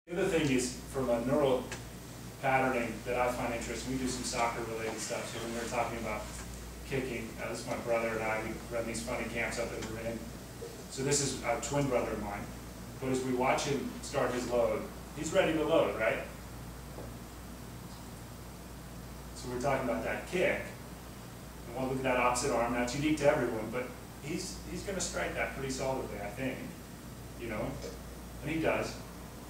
The other thing is, from a neural patterning that I find interesting, we do some soccer related stuff. So when we were talking about kicking, this is my brother and I, we run these funny camps up in Berlin. So this is a twin brother of mine. But as we watch him start his load, he's ready to load, right? So we're talking about that kick. And we'll look at that opposite arm. Now it's unique to everyone, but he's going to strike that pretty solidly, I think. You know, and he does.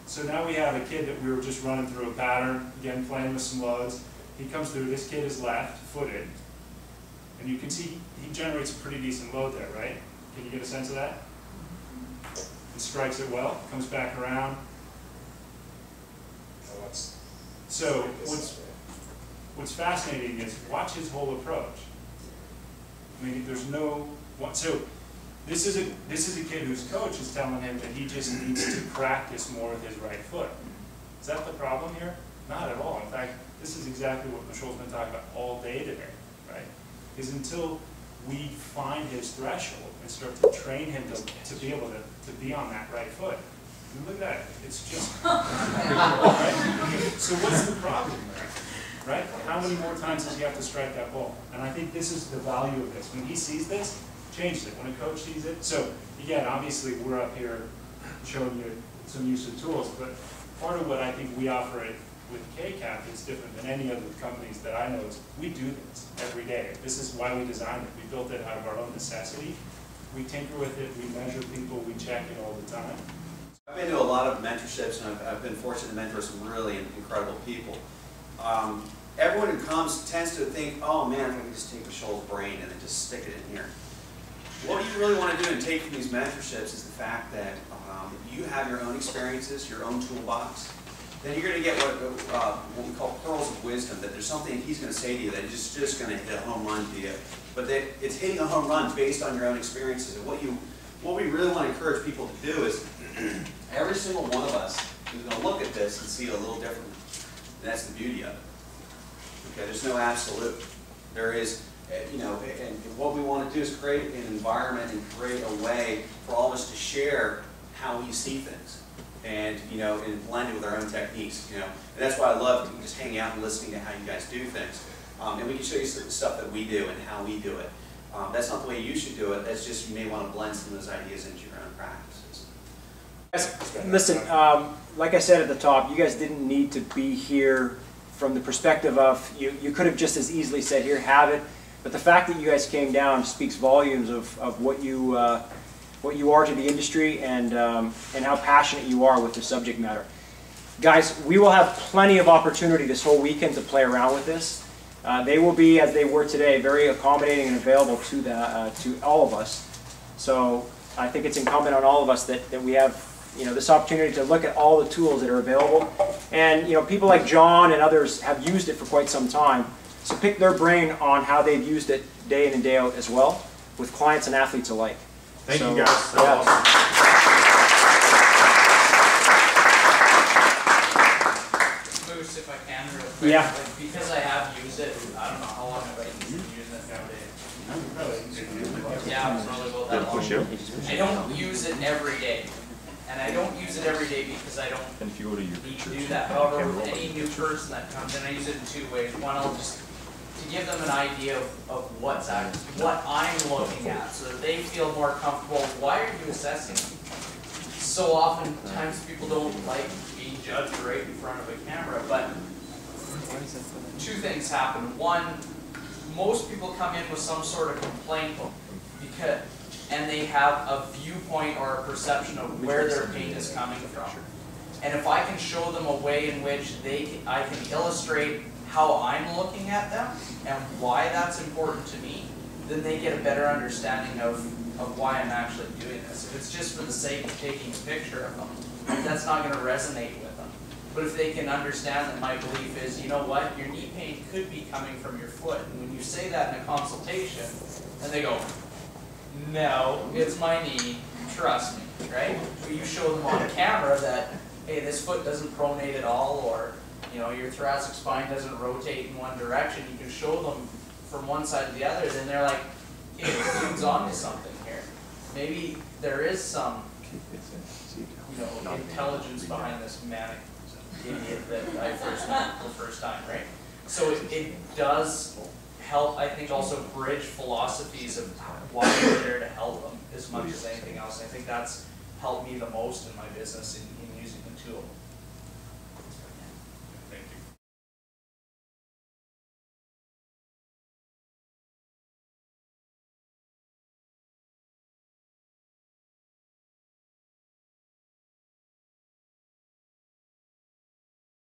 So now we have a kid that we were just running through a pattern, again playing with some loads. He comes through, this kid is left-footed, and you can see he generates a pretty decent load there, right? Can you get a sense of that? He strikes it well, comes back around. So what's fascinating is watch his whole approach. I mean, there's no, so this is a kid whose coach is telling him that he just needs to practice more with his right foot. Is that the problem here? Not at all. In fact, this is exactly what Michelle's been talking about all day today, right? Is until we find his threshold and start to train him to be able to be on that right foot. And look at that. It's just, right? So what's the problem there? Right? How many more times does he have to strike that ball? And I think this is the value of this. When he sees this, changed it. When a coach sees it, so again, obviously we're up here showing you some use of tools, but part of what I think we offer it with Kcap is different than any other companies that I know is we do this every day. This is why we designed it. We built it out of our own necessity. We tinker with it, we measure people, we check it all the time. I've been to a lot of mentorships, and I've been fortunate to mentor some really incredible people. Everyone who comes tends to think, oh man, if I can just take Michelle's brain and then just stick it in here. What you really want to do in taking these mentorships is the fact that you have your own experiences, your own toolbox. Then you're going to get what we call pearls of wisdom, that there's something he's going to say to you that is just going to hit a home run to you. But that it's hitting a home run based on your own experiences. And what we really want to encourage people to do is every single one of us is going to look at this and see it a little differently. And that's the beauty of it. Okay, there's no absolute. There is, you know, and what we want to do is create an environment and create a way for all of us to share how we see things, and you know, and blend it with our own techniques. You know, and that's why I love just hanging out and listening to how you guys do things. And we can show you some of the stuff that we do and how we do it. That's not the way you should do it. That's just you may want to blend some of those ideas into your own practices. Listen, like I said at the top, you guys didn't need to be here from the perspective of, you could have just as easily said, here, have it. But the fact that you guys came down speaks volumes of what you are to the industry and how passionate you are with the subject matter. Guys, we will have plenty of opportunity this whole weekend to play around with this. They will be, as they were today, very accommodating and available to all of us. So I think it's incumbent on all of us that we have, you know, this opportunity to look at all the tools that are available. And you know, people like John and others have used it for quite some time. So pick their brain on how they've used it day in and day out as well, with clients and athletes alike. Thank you guys. So yeah. awesome. Moose, if I can, real quick. Yeah. Like, because I have used it, I don't know how long I've been using it nowadays. Yeah, probably about that long. I don't use it every day. And I don't use it every day because I don't need to do that. However, with any new person that comes in, I use it in two ways. One, I'll just to give them an idea of what I'm looking at, so that they feel more comfortable. Why are you assessing me? So oftentimes people don't like being judged right in front of a camera, but two things happen. One, most people come in with some sort of complaint and they have a viewpoint or a perception of where their pain is coming from. And if I can show them a way in which I can illustrate how I'm looking at them and why that's important to me, then they get a better understanding of why I'm actually doing this. If it's just for the sake of taking a picture of them, that's not going to resonate with them. But if they can understand that my belief is, you know what, your knee pain could be coming from your foot, and when you say that in a consultation, and they go, no, it's my knee, trust me, right? But you show them on camera that, hey, this foot doesn't pronate at all, or you know, your thoracic spine doesn't rotate in one direction. You can show them from one side to the other, then they're like, hey, this dude's onto something here. Maybe there is some you know, intelligence behind this manic idiot that I first met the first time, right? So it does help, I think, also bridge philosophies of why we're there to help them as much as anything else. And I think that's helped me the most in my business in using the tool.